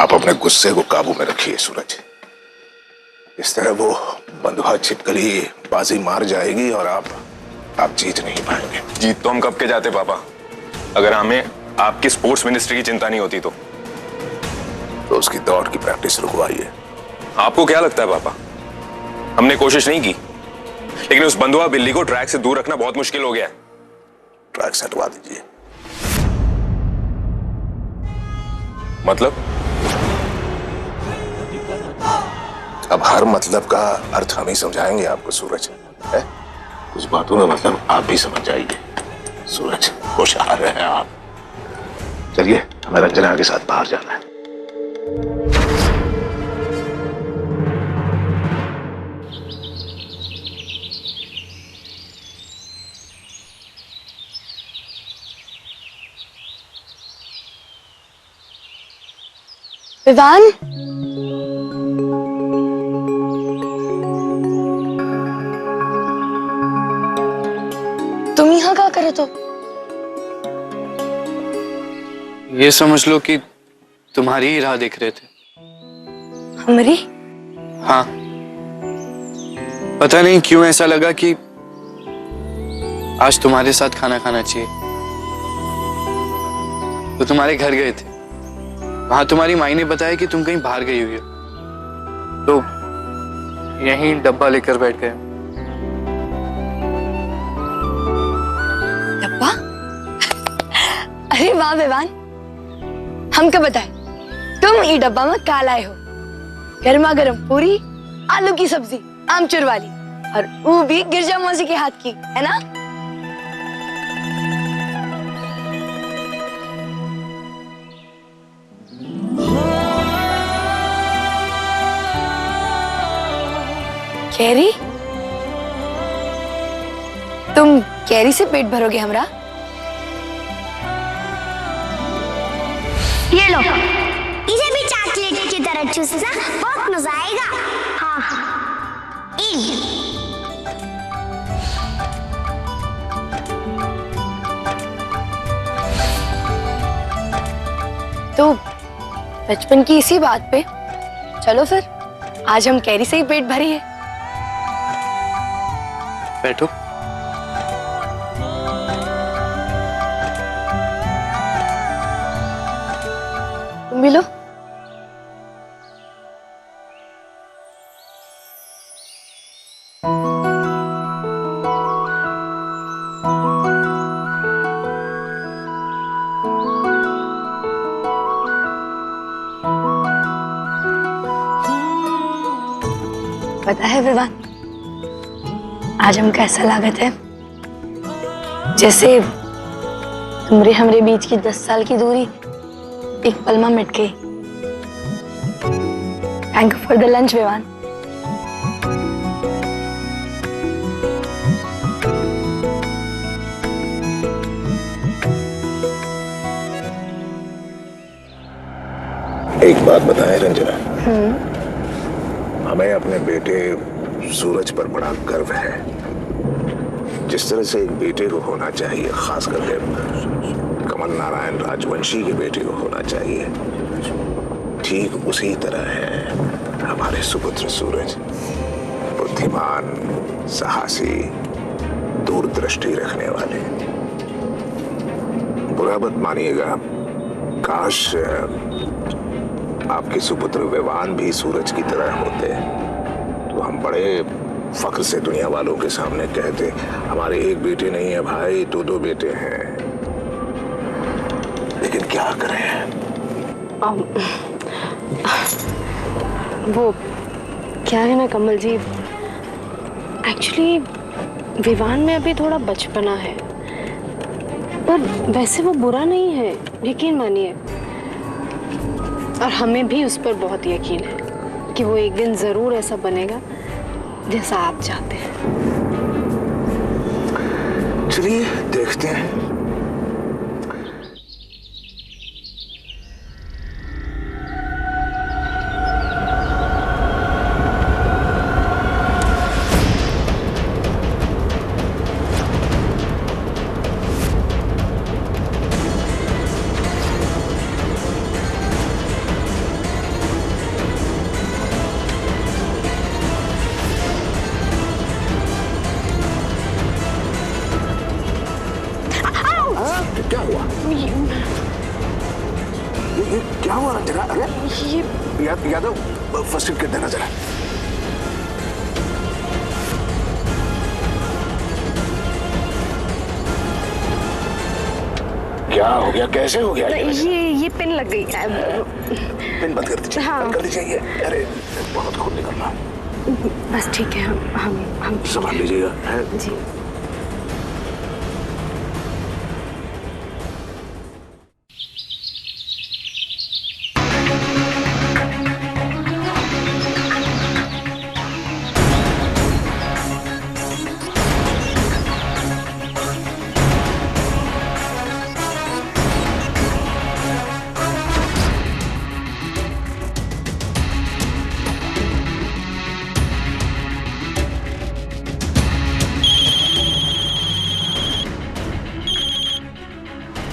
आप अपने गुस्से को काबू में रखिए सूरज। इस तरह वो बंधुआ छिपकली बाजी मार जाएगी और आप जीत नहीं पाएंगे। जीत तो हम कब के जाते पापा, अगर हमें आपकी स्पोर्ट्स मिनिस्ट्री की चिंता नहीं होती तो उसकी दौड़ की प्रैक्टिस रुकवाइए। आपको क्या लगता है पापा, हमने कोशिश नहीं की, लेकिन उस बंधुआ बिल्ली को ट्रैक से दूर रखना बहुत मुश्किल हो गया है। ट्रैक से हटवा दीजिए। मतलब? अब हर मतलब का अर्थ हम ही समझाएंगे आपको सूरज। है? कुछ बातों में मतलब आप भी समझ जाइए। सूरज होशियार हैं आप। चलिए, हमें रंजना के साथ बाहर जाना है। विवान, तुम यहाँ क्या करे? तो ये समझ लो कि तुम्हारी ही राह देख रहे थे। हमारी? हाँ, पता नहीं क्यों ऐसा लगा कि आज तुम्हारे साथ खाना खाना चाहिए, तो तुम्हारे घर गए थे। वहां तुम्हारी माई ने बताया कि तुम कहीं बाहर गई हुई हो, तो यहीं डब्बा लेकर बैठ गए। डब्बा? अरे वाह विवान, हमको बताए तुम ई डब्बा में का लाए हो? गर्मा गर्म पूरी, आलू की सब्जी, आमचूर वाली, और वो भी गिरजा मौसी के हाथ की, है ना? कैरी? तुम कैरी से पेट भरोगे हमरा? ये लो, इसे भी चॉकलेट की तरह चूसना, बहुत मजा आएगा। हाँ हाँ, तो बचपन की इसी बात पे चलो फिर आज हम कैरी से ही पेट भरिए। बैठो। तुम भी लो। पता है विवान, आज हम कैसा लागत है? जैसे तुमरे हमरे बीच की 10 साल की दूरी एक पल में मिट गई। Thank you for the lunch Vivaan. एक बात बताएं रंजना, हमें अपने बेटे सूरज पर बड़ा गर्व है। जिस तरह से एक बेटे को होना चाहिए, खास करके कमल नारायण राजवंशी के बेटे को होना चाहिए, ठीक उसी तरह है हमारे सुपुत्र सूरज। बुद्धिमान, साहसी, दूरदृष्टि रखने वाले। बुरा मत मानिएगा, काश आपके सुपुत्र विवान भी सूरज की तरह होते तो हम बड़े फख्र से दुनिया वालों के सामने कहते, हमारे एक बेटे नहीं है भाई, 2 बेटे हैं। लेकिन क्या करें? वो क्या है ना कमल जी, एक्चुअली विवान में अभी थोड़ा बचपना है, पर वैसे वो बुरा नहीं है, यकीन मानिए। और हमें भी उस पर बहुत यकीन है कि वो एक दिन जरूर ऐसा बनेगा जैसा आप चाहते हैं। चलिए देखते हैं। ये क्या हुआ ना जरा? अरे ये यादव फर्स्ट एड किट देना जरा। क्या हो गया, कैसे हो गया? ये पिन लग गई। पिन बंद कर दीजिए। हाँ। बंद कर दीजिए ये। अरे बहुत खून निकल रहा। बस ठीक है, हम संभाल लीजिएगा। जी।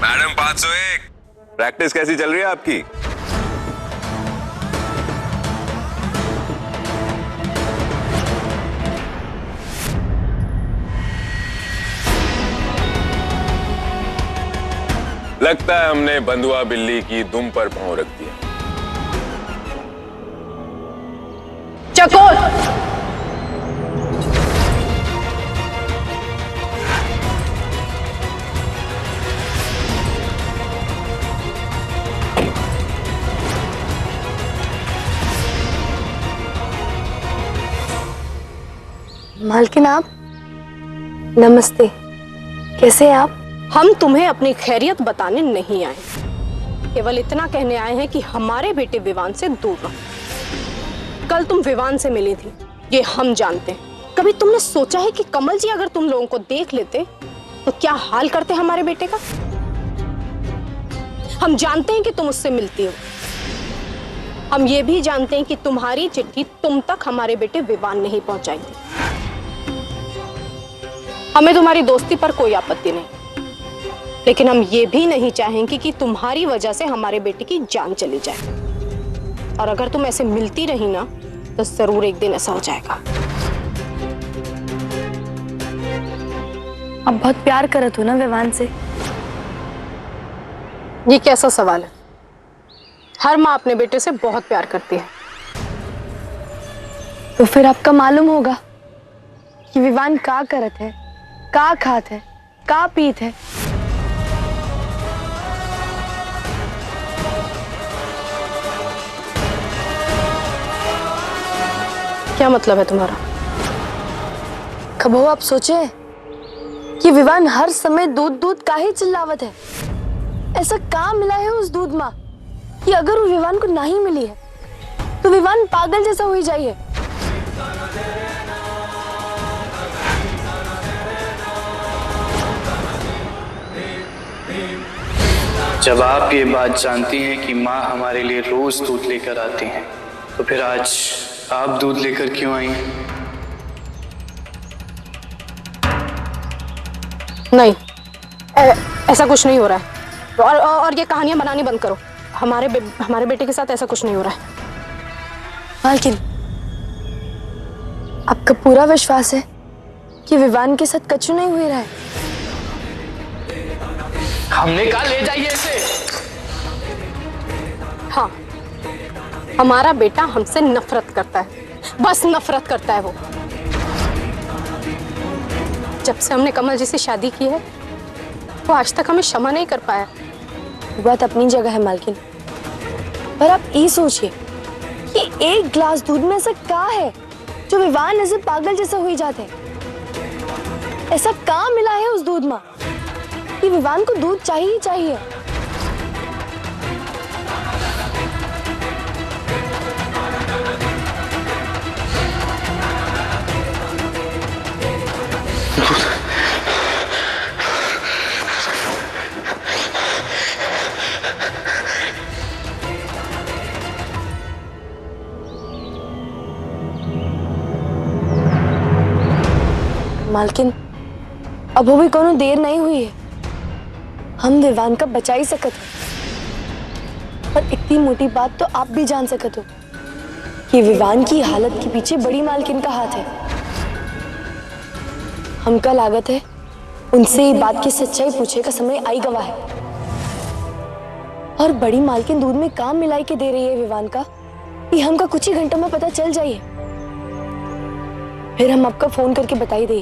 मैडम 501, प्रैक्टिस कैसी चल रही है आपकी? लगता है हमने बंधुआ बिल्ली की दुम पर पांव रख दिया। चकोर, मालकिन आप, नमस्ते, कैसे हैं आप? हम तुम्हें अपनी खैरियत बताने नहीं आए, केवल इतना कहने आए हैं कि हमारे बेटे विवान से दूर रहो। कल तुम विवान से मिली थी, ये हम जानते हैं। कभी तुमने सोचा है कि कमल जी अगर तुम लोगों को देख लेते तो क्या हाल करते हमारे बेटे का? हम जानते हैं कि तुम उससे मिलती हो। हम ये भी जानते हैं कि तुम्हारी चिट्ठी तुम तक हमारे बेटे विवान नहीं पहुंचाई थी। हमें तुम्हारी दोस्ती पर कोई आपत्ति नहीं, लेकिन हम ये भी नहीं चाहेंगे कि तुम्हारी वजह से हमारे बेटे की जान चली जाए। और अगर तुम ऐसे मिलती रही ना तो जरूर एक दिन ऐसा हो जाएगा। आप बहुत प्यार करत हो ना विवान से? ये कैसा सवाल है? हर माँ अपने बेटे से बहुत प्यार करती है। तो फिर आपका मालूम होगा कि विवान का करत है, का खात है, का पीत है। क्या मतलब है तुम्हारा? कबो आप सोचे कि विवान हर समय दूध दूध का ही चिल्लावत है? ऐसा का मिला है उस दूध माँ कि अगर वो विवान को नहीं मिली है तो विवान पागल जैसा हो ही जाइए। जब आप ये बात जानती हैं कि माँ हमारे लिए रोज दूध लेकर आती हैं, तो फिर आज आप दूध लेकर क्यों आई? नहीं, ऐसा कुछ नहीं हो रहा है। और ये कहानियां बनानी बंद करो। हमारे बेटे के साथ ऐसा कुछ नहीं हो रहा है। मालकिन, आपका पूरा विश्वास है कि विवान के साथ कछु नहीं हुई रहा है? हमने कहा ले जाइए इसे। हाँ, हमारा बेटा हमसे नफरत करता है, बस नफरत करता है वो। जब से हमने कमल जी से शादी की है वो आज तक हमें क्षमा नहीं कर पाया। वो बात अपनी जगह है मालकिन, पर आप ये सोचिए कि एक ग्लास दूध में ऐसा क्या है जो विवान ऐसे पागल जैसा हो ही जाते हैं? ऐसा क्या मिला है उस दूध में कि विवान को दूध चाहिए ही चाहिए? मालकिन, अब भी कोनो देर नहीं हुई है। हम विवान का बचा ही सकत है। पर इतनी मोटी बात तो आप भी जान सकत हो कि विवान की हालत के पीछे बड़ी मालकिन का हाथ है। हमका लागत है उनसे ये बात की सच्चाई पूछे का समय आई गवा है। और बड़ी मालकिन दूध में काम मिलाई के दे रही है विवान का कि हमका कुछ ही घंटों में पता चल जाइए, फिर हम आपका फोन करके बताई दें।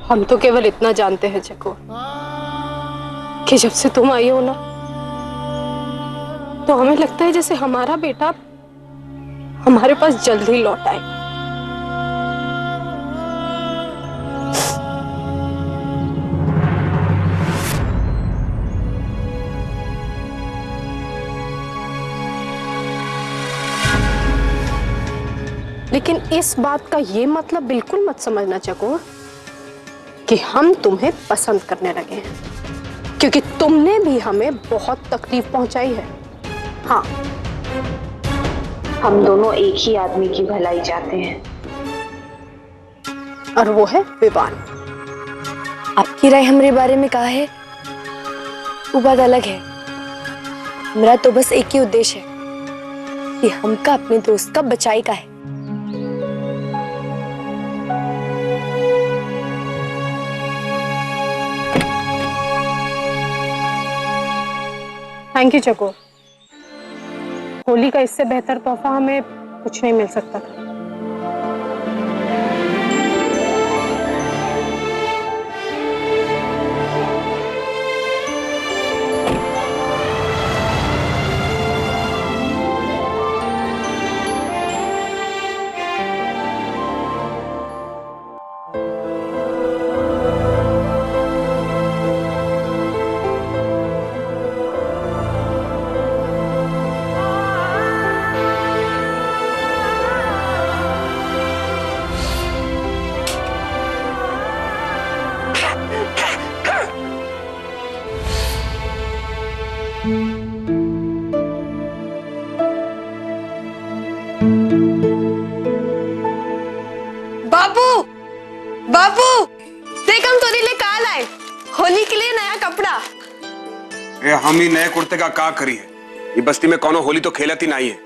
हम तो केवल इतना जानते हैं चको कि जब से तुम आई हो ना, तो हमें लगता है जैसे हमारा बेटा हमारे पास जल्द ही लौट आए। लेकिन इस बात का ये मतलब बिल्कुल मत समझना चको कि हम तुम्हें पसंद करने लगे हैं, क्योंकि तुमने भी हमें बहुत तकलीफ पहुंचाई है। हाँ, हम दोनों एक ही आदमी की भलाई चाहते हैं, और वो है विवान। आपकी राय हमारे बारे में कहा है वो बात अलग है। मेरा तो बस एक ही उद्देश्य है कि हमका अपने दोस्त का बचाई का है। थैंक यू चको। होली का इससे बेहतर तोहफा हमें कुछ नहीं मिल सकता था। बाबू, बाबू, देख हम तेरे लिए काल आए, होली के लिए नया कपड़ा। हम ही नए कुर्ते का का करी है। ये बस्ती में कौनो होली तो खेलती नहीं है।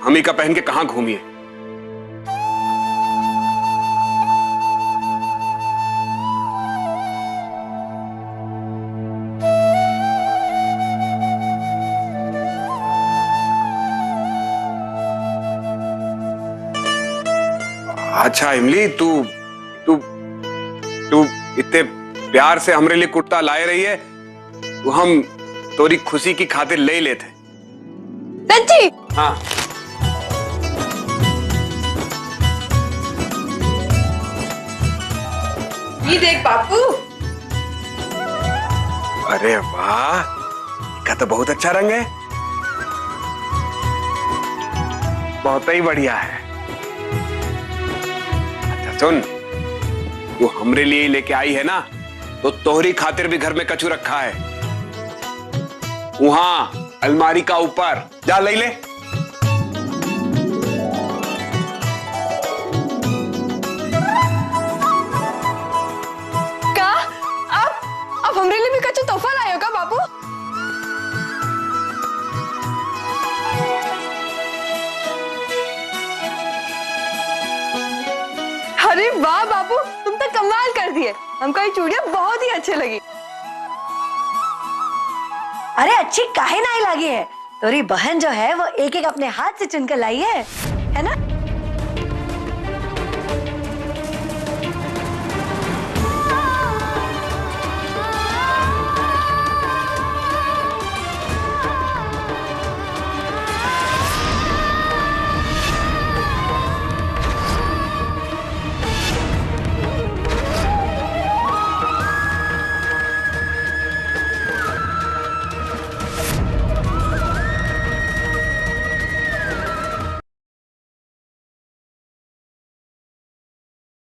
हम ही का पहन के कहां घूमिए। अच्छा इमली, तू तू तू इतने प्यार से हमरे लिए कुर्ता लाए रही है, तो हम तोरी खुशी की खातिर ले लेते। सच्ची? हाँ। ये देख बापू। अरे वाह, इसका तो बहुत अच्छा रंग है, बहुत ही बढ़िया है। अच्छा सुन, तू हमरे लिए लेके आई है ना, तो तोहरी खातिर भी घर में कछु रखा है, वहां अलमारी का ऊपर जा ले ले। का? अब हमरे लिए भी कच्चा तोहफा लाए हो का बाबू? अरे वाह बाबू, तुम तो कमाल कर दिए। हमको ये चूड़ियां बहुत ही अच्छी लगी। अरे अच्छी काहे नहीं लगी है? तोरी बहन जो है वो एक एक अपने हाथ से चुनकर लाई है ना?